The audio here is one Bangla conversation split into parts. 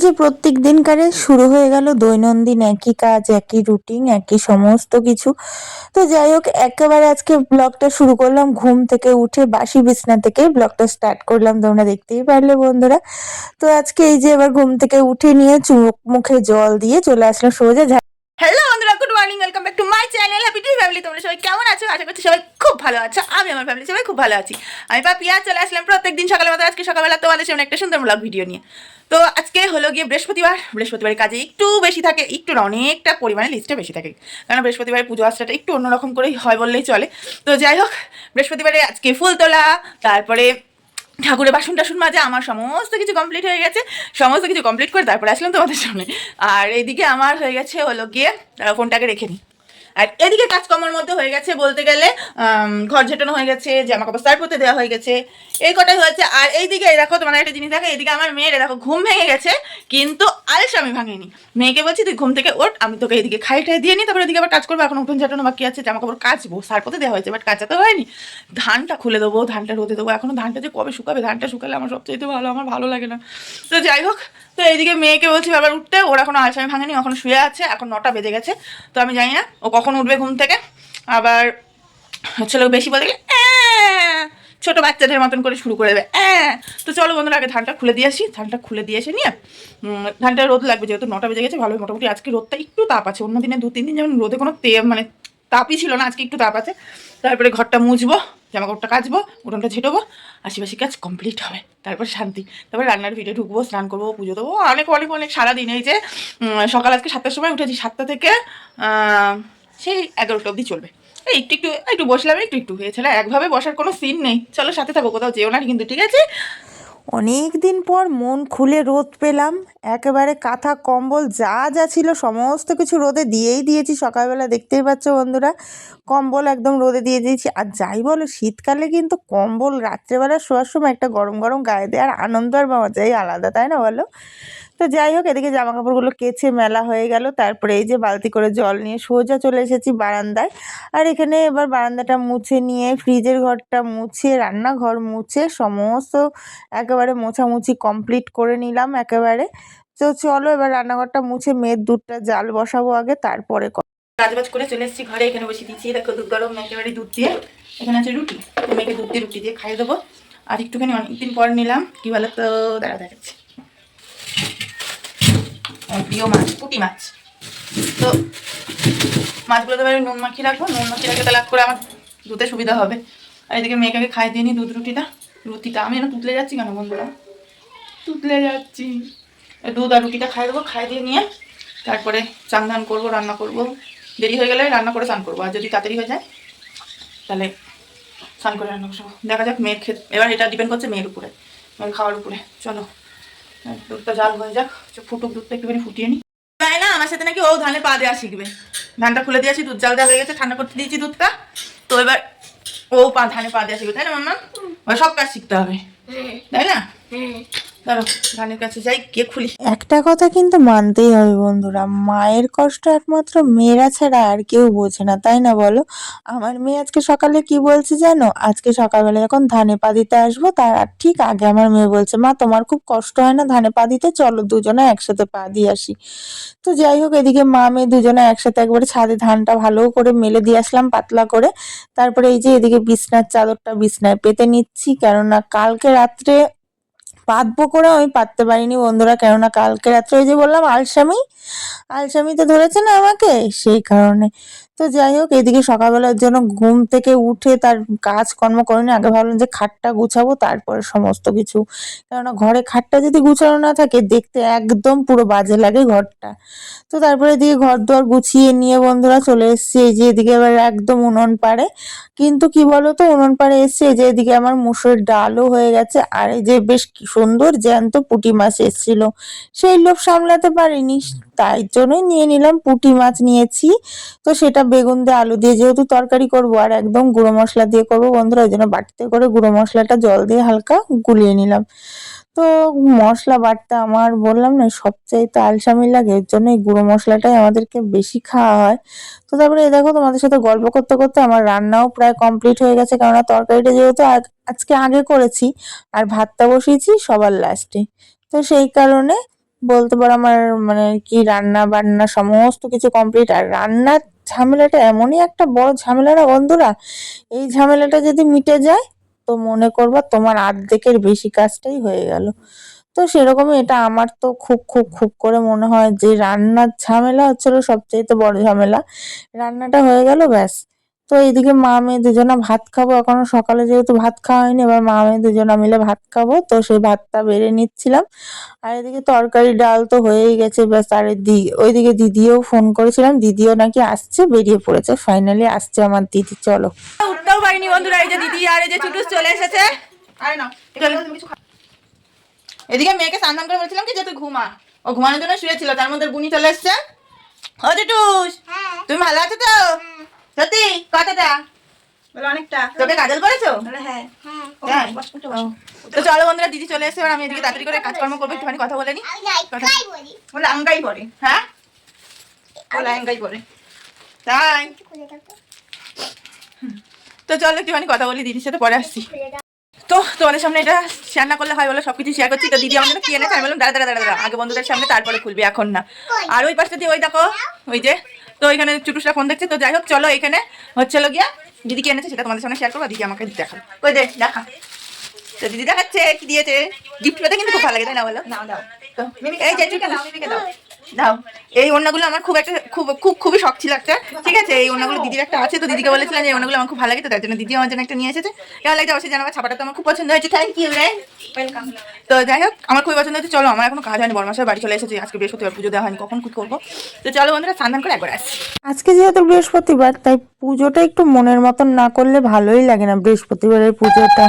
যে প্রত্যেক দিনকারে শুরু হয়ে গেল দৈনন্দিন একই কাজ, একই রুটিন, একই সমস্ত কিছু। তো যাই হোক, একেবারে আজকে ব্লগটা শুরু করলাম ঘুম থেকে উঠে, বাসি বিছনা থেকে ব্লগটা স্টার্ট করলাম, তোমরা দেখতেই পারলে বন্ধুরা। তো আজকে এই যে এবার ঘুম থেকে উঠে নিয়ে চোখ মুখে জল দিয়ে চলে আসলাম সোজা। হ্যালো বন্ধুরা, good morning, welcome back to my channel happy to family. তোমরা সবাই কেমন আছো? আশা করছি সবাই খুব ভালো আছো। আমি আমার ফ্যামিলি সবাই খুব ভালো আছি। আমি পাপিয়া চলে আসলাম প্রত্যেকদিন সকালে মতো আজকে সকালবেলা তোমাদের সামনে একটা সুন্দর ব্লগ ভিডিও নিয়ে। তো আজকে হলো গিয়ে বৃহস্পতিবারের কাজে একটু বেশি থাকে, একটু না অনেকটা পরিমাণে লিস্টটা বেশি থাকে, কারণ বৃহস্পতিবারে পুজো আসাটা একটু অন্যরকম করেই হয় বললেই চলে। তো যাই হোক, বৃহস্পতিবারে আজকে ফুল তোলা, তারপরে ঠাকুরের বাসন টাসন মাজা, আমার সমস্ত কিছু কমপ্লিট হয়ে গেছে। সমস্ত কিছু কমপ্লিট করে তারপরে আসলাম তোমাদের সামনে। আর এইদিকে আমার হয়ে গেছে হলো গিয়ে ফোনটাকে রেখে নিই। আর এদিকে কাজকর্মের মধ্যে হয়ে গেছে বলতে গেলে ঘর ঝেটানো হয়ে গেছে, জামা কাপড় সার করতে দেওয়া হয়ে গেছে, এই কটাই হয়েছে। আর এইদিকে দেখো, তোমার একটা জিনিস দেখো, এইদিকে আমার মেয়ের দেখো ঘুম ভেঙে গেছে, কিন্তু আলসামি ভাঙেনি। মেয়েকে বলছি তুই ঘুম থেকে ওঠ, আমি তোকে এইদিকে খাই ঠাই দিয়ে নিই, তারপরে এদিকে আবার কাজ করবো। এখন উঠোন ঝাটানো বাকি আছে, জামা কাপড় কাচবো, সার করতে দেওয়া হয়েছে, বাট কাচাতে হয়নি। ধানটা খুলে দেবো, ধানটা রোদে দেবো, এখনো ধানটা যে কবে শুকাবে, ধানটা শুকালে আমার সবচেয়ে ভালো, আমার ভালো লাগে না। তো যাই হোক, তো এইদিকে মেয়েকে বলছি আবার উঠতে, ওর এখনো আলসামি ভাঙেনি, এখন শুয়ে আছে, এখন 9টা বেজে গেছে। তো আমি জানি না ও কখন উঠবে ঘুম থেকে। আবার ছেলে বেশি বলে গেলে ছোট বাচ্চাদের মতন করে শুরু করে দেবে। তো চলো বন্ধুরা, আগে ধানটা খুলে দিয়ে আসি। ধানটা খুলে দিয়ে এসে নিয়ে ধানটা রোদ লাগবে, যেহেতু 9টা বেজে গেছে ভালোই। মোটামুটি আজকে রোদটা একটু তাপ আছে, অন্য দিনে 2-3 দিন যেমন রোদে কোনো মানে তাপই ছিল না, আজকে একটু তাপ আছে। তারপরে ঘরটা মুছবো, জামা কাপড়টা কাচবো, উঠোনটা ঝেঁটবো, আশিপাশি কাজ কমপ্লিট হবে, তারপর শান্তি। তারপরে রান্নার ভিডিও ঢুকবো, স্নান করবো, পুজো দেবো, অনেক অনেক অনেক সারাদিন। এই যে সকাল আজকে 7টার সময় উঠেছি, 7টা থেকে সেই 11টা অবধি চলবে। একটু একটু একটু বসলাম, একটু একটু এছাড়া একভাবে বসার কোনো সিন নেই। চলো সাথে থাকো, কোথাও যেও না কিন্তু, ঠিক আছে? অনেক দিন পর মন খুলে রোদ পেলাম। একেবারে কাঁথা কম্বল যা যা ছিল সমস্ত কিছু রোদে দিয়েই দিয়েছি। সকালবেলা দেখতেই পাচ্ছ বন্ধুরা, কম্বল একদম রোদে দিয়ে দিয়েছি। আর যাই বলো, শীতকালে কিন্তু কম্বল রাত্রেবেলা শোয়ার সময় একটা গরম গরম গায়ে দেওয়ার আনন্দ আর মজাই আলাদা, তাই না বলো? তো যাই হোক, এদিকে জামা কাপড়গুলো কেচে মেলা হয়ে গেল। তারপরে এই যে বালতি করে জল নিয়ে সোজা চলে এসেছি বারান্দায়। আর এখানে এবার বারান্দাটা মুছে নিয়ে, ফ্রিজের ঘরটা মুছে, রান্নাঘর মুছে, সমস্ত একেবারে মোছামুছি কমপ্লিট করে নিলাম একেবারে। তো চলো এবার রান্নাঘরটা মুছে মেয়ের দুধটা জাল বসাবো আগে, তারপরে কাজবাজ করে চলে এসেছি ঘরে, এখানে বসে দিচ্ছি। দেখো দুধ গরম, একেবারে দুধ দিয়ে। এখানে আছে রুটি, মেয়েকে দুধ দিয়ে রুটি দিয়ে খাইয়ে দেবো। আর একটুখানি অনেকদিন পর নিলাম কি বলো তো, দাঁড়া দেখাচ্ছি, প্রিয় মাছ, পুঁটি মাছ। তো মাছগুলো তো নুন মাখিয়ে রাখবো, নুন মাখিয়ে রাখলে তাহলে করে আমার দুধে সুবিধা হবে। আর এদিকে মেয়েকে খাইয়ে দিয়ে নিই দুধ রুটিটা। আমি যেন তুতলে যাচ্ছি কেন বন্ধুরা, তুতলে যাচ্ছি। দুধ আর রুটিটা খাইয়ে দেবো, খাইয়ে দিয়ে নিয়ে তারপরে চান ধান করবো, রান্না করবো। দেরি হয়ে গেলে রান্না করে স্নান করবো, আর যদি তাড়াতাড়ি হয়ে যায় তাহলে স্নান করে রান্না করবো। দেখা যাক মেয়ের খেতে, এবার এটা ডিপেন্ড করছে মেয়ের উপরে, মেয়ের খাওয়ার উপরে। চলো দুধটা জাল হয়ে যাক, ফুটুক, দুধটা একটুখানি ফুটিয়ে নিই। তাই না, আমার সাথে নাকি ও ধানে পা দেওয়া শিখবে। ধানটা খুলে দিয়েছি, দুধ জাল দেওয়া হয়ে গেছে, ঠান্ডা করতে দিয়েছি দুধটা। তো এবার ও ধানে পা দেওয়া শিখবে, তাই না মাম্মা? সব কাজ শিখতে হবে, তাই না? ধরো ধানের কাছে যাই, গিয়ে খুলি। একটা কথা কিন্তু মানতেই হবে বন্ধুরা, মায়ের কষ্ট একমাত্র মেয়েরা ছাড়া আর কেউ বোঝে না, তাই না বলো? আমার মেয়ে আজকে সকালে কি বলছে জানো? আজকে সকালবেলা যখন ধানে পা দিতে আসবো তার ঠিক আগে আমার মেয়ে বলছে, মা তোমার খুব কষ্ট হয় না ধানে পা দিতে, চলো দুজনে একসাথে পা দিয়ে আসি। তো যাই হোক, এদিকে মা মেয়ে দুজনে একসাথে একবারে ছাদে ধানটা ভালো করে মেলে দিয়ে আসলাম পাতলা করে। তারপরে এই যে এদিকে বিছনার চাদরটা বিছনায় পেতে নিচ্ছি, কেননা কালকে রাত্রে পাতবো করে আমি পাততে পারিনি বন্ধুরা, কেননা কালকে রাত্রে ওই যে বললাম আলসামিতে ধরেছে না আমাকে, সেই কারণে। তো যাই হোক, এদিকে সকালবেলার জন্য ঘুম থেকে উঠে তার কাজকর্ম করিনি, আগে ভাবলাম যে খাটটা গুছাবো তারপরে সমস্ত কিছু, কেননা ঘরে খাটটা যদি গুছানো না থাকে দেখতে একদম পুরো বাজে লাগে ঘরটা। তো তারপরে এদিকে ঘর দুয়ার গুছিয়ে নিয়ে বন্ধুরা চলে এসেছি এই যে এদিকে এবার একদম উনুন পাড়ে। কিন্তু কি বলতো, উনুন পাড়ে এসছে যে এদিকে আমার মুসুর ডালও হয়ে গেছে, আর এই যে বেশ সুন্দর জ্যান্ত পুঁটি মাছ এসেছিল, সেই লোভ সামলাতে পারিনি, তাই জন্যই নিয়ে নিলাম, পুঁটি মাছ নিয়েছি। তো সেটা বেগুন দিয়ে আলু দিয়ে যেহেতু তরকারি করব, আর একদম গুঁড়ো মশলা দিয়ে করবো বন্ধুরা, ওই জন্য বাটিতে করে গুঁড়ো মশলাটা জল দিয়ে হালকা গুলিয়ে নিলাম। তো মশলা বাটতে আমার বললাম না সবচাইতে আলসামি লাগে, এর জন্য এই গুঁড়ো মশলাটাই আমাদেরকে বেশি খাওয়া হয়। তো তারপরে এই দেখো, তোমাদের সাথে গল্প করতে করতে আমার রান্নাও প্রায় কমপ্লিট হয়ে গেছে, কেননা তরকারিটা যেহেতু আজকে আগে করেছি, আর ভাতটা বসিয়েছি সবার লাস্টে। তো সেই কারণে বলতে পারো আমার মানে কি রান্না বান্না সমস্ত কিছু কমপ্লিট। আর রান্নার ঝামেলাটা এমনই একটা বড় ঝামেলা না বন্ধুরা, এই ঝামেলাটা যদি মিটে যায় তো মনে করবা তোমার অর্ধেকের বেশি কাজটাই হয়ে গেল। তো সেরকমই এটা আমার তো খুব খুব খুব করে মনে হয় যে রান্নার ঝামেলা হচ্ছিল সবচাইতে বড় ঝামেলা। রান্নাটা হয়ে গেল ব্যাস। তো এইদিকে মা মেয়ে দুজনা ভাত খাবো, এখনো সকালে যেহেতু ভাত খাওয়া হয়নি, এবার মা মেয়ে দুজনা মিলে ভাত খাবো, তো সেই ভাতটা বেড়ে নিচ্ছিলাম। আর এদিকে তরকারি ডাল তো হয়েই গেছে ব্যাস। আর ওইদিকে দিদিও ফোন করেছিলাম, দিদিও নাকি আসছে, বেরিয়ে পড়েছে, ফাইনালি আসছে আমার দিদি। চলো উঠতেও পারিনি বন্ধুরা, এই যে দিদি আর এই যে চুটুস চলে এসেছে। আরে না এদিকে মেয়েকে স্নান করে বলছিলাম কি যে তুই ঘুমা, ও ঘুমানোর জন্য শুয়েছিল, তার মধ্যে বুনি চলে এসছে। ও চুটুস, তুমি ভালো আছো তো? সত্যি কথাটা বলো, অনেকটা তোকে কাজল করেছো? হ্যাঁ হ্যাঁ। তো চলো বন্ধুরা, দিদি চলে এসেছে, এবার আমি এদিকে তাড়াতাড়ি করে কাজকর্ম করবো, একটুখানি কথা বলে নি। লাঙ্গাই পরে, হ্যাঁ ও লাঙ্গাই পরে তাই। তো চলো একটুখানি কথা বলি দিদির সাথে, পরে আসছি। তো তোমাদের সামনে এটা শেয়ার না করলে হয় বলো, সবকিছু শেয়ার করছি। তো দিদি আমাদের কি এনেছে, আমি বললাম দাঁড়া দাঁড়া দাঁড়া দাঁড়া, আগে বন্ধুদের সামনে তারপরে খুলবি, এখন না। আর ওই পাশটা দিয়ে ওই দেখো, ওই যে, তো ওইখানে চুটুসটা ফোন দেখছে। তো যাই হোক চলো, এখানে হচ্ছিল গিয়া দিদি কি এনেছে সেটা তোমাদের সামনে শেয়ার করবো, দিদি আমাকে দেখা, ওই দেখ দেখা। তো দিদি দেখাচ্ছে কি দিয়েছে। গিফট পেতে কিন্তু খুব ভালো লাগে, তাই না বলো? তো এই যে দাও দাও, এই ওড়নাগুলো আমার খুব একটা খুবই শখ ছিল একটা, ঠিক আছে? এই ওড়নাগুলো দিদির একটা আছে, তো দিদিকে বলেছিলাম যে এই ওড়নাগুলো আমার খুব ভালো লাগে, তো তার জন্য দিদি আমার জন্য একটা নিয়ে এসেছে। কেমন লাগছে অবশ্যই জানাবো, ছাপাটা তো আমার খুব পছন্দ হয়েছে। থ্যাংক ইউ রে, ওয়েলকাম। তো যাই হোক আমার খুবই পছন্দ হয়েছে। চলো, আমার এখনো কাজ হয়নি, বড়মাসের বাড়ি চলে এসেছে, আজকে বৃহস্পতিবার, পুজো দেওয়া হয়নি, কখন কি করবো। তো চলো বন্ধুরা, স্নান করে একবার আসছি। আজকে যেহেতু বৃহস্পতিবার, তাই পুজোটা একটু মনের মতন না করলে ভালোই লাগে না বৃহস্পতিবারের পুজোটা।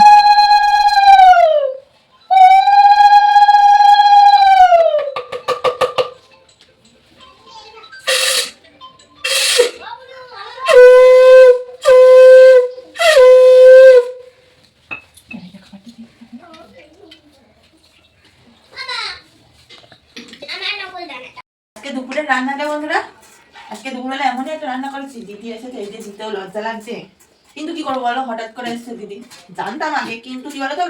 আজকে দুপুরের রান্নাটা বন্ধুরা, আজকে দুপুরবেলা এমনই একটা রান্না করেছি, দিদি এসেছে, এই যে দিতেও লজ্জা লাগছে, কিন্তু কি করবো বলো, হঠাৎ করে এসেছে দিদি। জানতাম আগে, কিন্তু কি বলতো,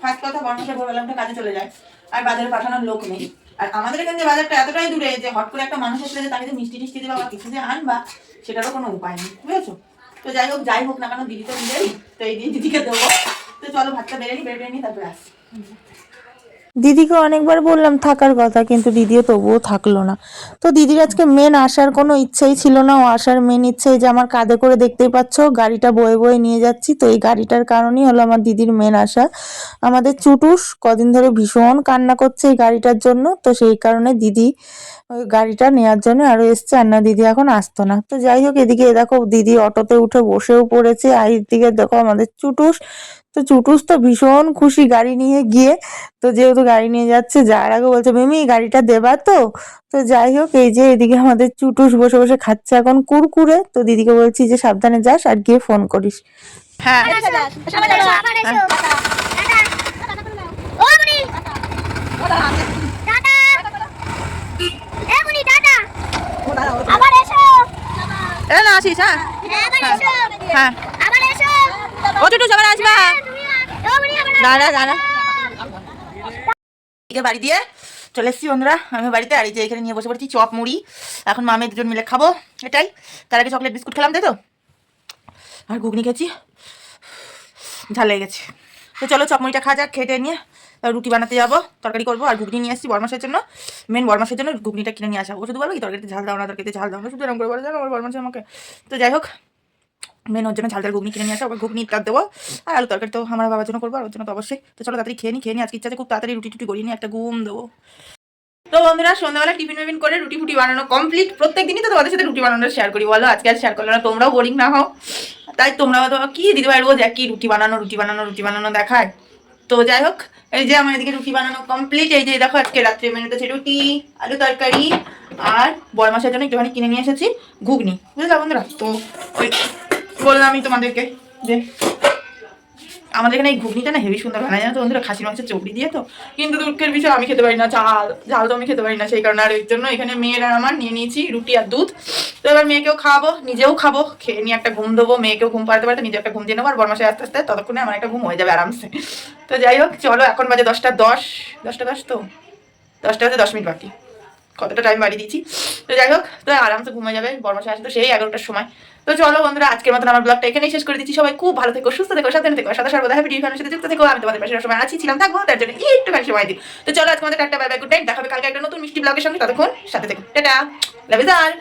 ফার্স্ট কথা বর্মশাই ভোরবেলা উঠে কাজে চলে যায়, আর বাজারে পাঠানোর লোক নেই। আর আমাদের এখানে যে বাজারটা এতটাই দূরে যে হট করে একটা মানুষ আসলে যে তাকে যে মিষ্টি টিষ্টি দেবা বা কিছু যে আনবা, সেটারও কোনো উপায় নেই, বুঝেছো? তো যাই হোক না কেন, দিদি তো নিজেই, তো এই দিয়ে দিদিকে দেবো। তো চলো ভাতটা বেড়ে নি তারপরে আসি। দিদিকে অনেকবার বললাম থাকার কথা, কিন্তু দিদিও তবুও থাকলো না। তো দিদির আজকে মেন আসার কোনো ইচ্ছেই ছিল না, ও আসার মেন ইচ্ছে যে আমার কাঁধে করে, দেখতেই পাচ্ছ গাড়িটা বয়ে বয়ে নিয়ে যাচ্ছি, তো এই গাড়িটার কারণেই হলো আমার দিদির মেন আসা। আমাদের চুটুস কদিন ধরে ভীষণ কান্না করছে এই গাড়িটার জন্য, তো সেই কারণে দিদি ওই গাড়িটা নেওয়ার জন্য আরো এসছে, আর না দিদি এখন আসতো না। তো যাই হোক, এদিকে দেখো দিদি অটোতে উঠে বসেও পড়েছে, আর এদিকে দেখো আমাদের চুটুস। তো চুটুস তো ভীষণ খুশি গাড়ি নিয়ে গিয়ে। তো যেহেতু গাড়ি নিয়ে যাচ্ছে, যার আগে বলছে মিমি গাড়িটা দেবা তো। তো যাই হোক, এই যে এদিকে আমাদের চুটুস বসে বসে খাচ্ছে এখন কুরকুরে। তো দিদিকে বলছি যে সাবধানে যাস আর গিয়ে ফোন করিস। হ্যাঁ না আসিস, হ্যাঁ হ্যাঁ ও চুটুস আবার আসবা, দাঁড়া দাঁড়া। বাড়ি দিয়ে চলে এসেছি বন্ধুরা আমি বাড়িতে, আর এই যে এখানে নিয়ে বসে পড়েছি চপ মুড়ি, এখন মামে দুজন মিলে খাবো এটাই। তার আগে চকলেট বিস্কুট খেলাম, তাই তো, আর ঘুগনি খেয়েছি, ঝাল লেগে গেছে। তো চলো চপ মুড়িটা খাওয়া যাক, খেটে নিয়ে রুটি বানাতে যাবো, তরকারি করবো, আর ঘুগনি নিয়ে আসছি বরমাসের জন্য, মেন বরমাসের জন্য ঘুগনিটা কিনে নিয়ে আসা। ও শুধু বলো কি তরকারিতে ঝাল দাও না, তরকারিতে ঝাল দাও না, শুধু এরকম করে বলো জানো আমার বরমাসে আমাকে। তো যাই হোক, মেন ওর জন্য ঝাল ঝাল ঘুগনি কিনে নিয়ে আসা, ওকে ঘুগনিটা দেবো, আর আলু তরকারি তো আমার বাবার জন্য করবো, আর ওর জন্য তো অবশ্যই। তো চলো তাড়াতাড়ি খেয়ে নিই, আজকে ইচ্ছা আছে খুব তাড়াতাড়ি রুটি টুটি গড়িয়ে নিয়ে একটা ঘুম দেবো। তো বন্ধুরা সন্ধ্যাবেলা টিফিন করে রুটি ফুটি বানানো কমপ্লিট। প্রত্যেকদিনই তো তোমাদের সাথে রুটি বানানো শেয়ার করি, বলো আজকে আর শেয়ার করলো না, তোমরাও বোরিং না হও, তাই তোমরাও তো কি দিদিভাই রোজ একই রুটি বানানো দেখায়। তো যাই হোক, এই যে আমার এদিকে রুটি বানানো কমপ্লিট। এই যে দেখো আজকে রাত্রে মেনুতে আছে রুটি, আলু তরকারি, আর বরমাসের জন্য একটুখানি কিনে নিয়ে এসেছি ঘুগনি, বুঝলা বন্ধুরা? তো ওই বললাম আমি তোমাদেরকে যে আমাদের এখানে এই ঘুগনিটা না হেভি সুন্দর বানায়, জানো তো বন্ধুরা, খাসির মাংসের চর্বি দিয়ে। তো কিন্তু দুঃখের বিষয় আমি খেতে পারি না ঝাল তো আমি খেতে পারি না, সেই কারণে আর এর জন্য এখানে মেয়ের আর আমার নিয়ে নিয়েছি রুটি আর দুধ। তো এবার মেয়েকেও খাওয়াবো, নিজেও খাবো, খেয়ে নিয়ে একটা ঘুম দেবো, মেয়েকেও ঘুম পাড়তে পারতে নিজে একটা ঘুম দিয়ে নেবো, আর বরমাসে আস্তে আস্তে ততক্ষণে আমার একটা ঘুম হয়ে যাবে আরামসে। তো যাই হোক চলো, এখন বাজে 10টা 10 তো 10টা বাজে 10 মিনিট বাকি, কতটা টাইম বাড়িয়ে দিচ্ছি। তো যাই হোক, তো আরামসে ঘুমে যাবে, বর্মশাই আসে তো সেই 11টার সময়। তো চলো বন্ধুরা, আজকের মতন আমার ব্লগটা এখানেই শেষ করে দিচ্ছি। সবাই খুব ভালো থেকো, সুস্থ থেকো, সাবধানে থেকো, সদা সর্বদা হ্যাপি ফ্যামিলির সাথে যুক্ত থেকো। আমি তোমাদের পাশে সময় আছি, ছিলাম, থাকবো, তার জন্য একটুখানি সময় দিই। তো চলো আজকে আমাদের tata, bye bye, good night, দেখা হবে কালকে একটা নতুন মিষ্টি ব্লগের সঙ্গে। ততক্ষণ সাথে থেকো, টাটা, লাভ ইউ অল।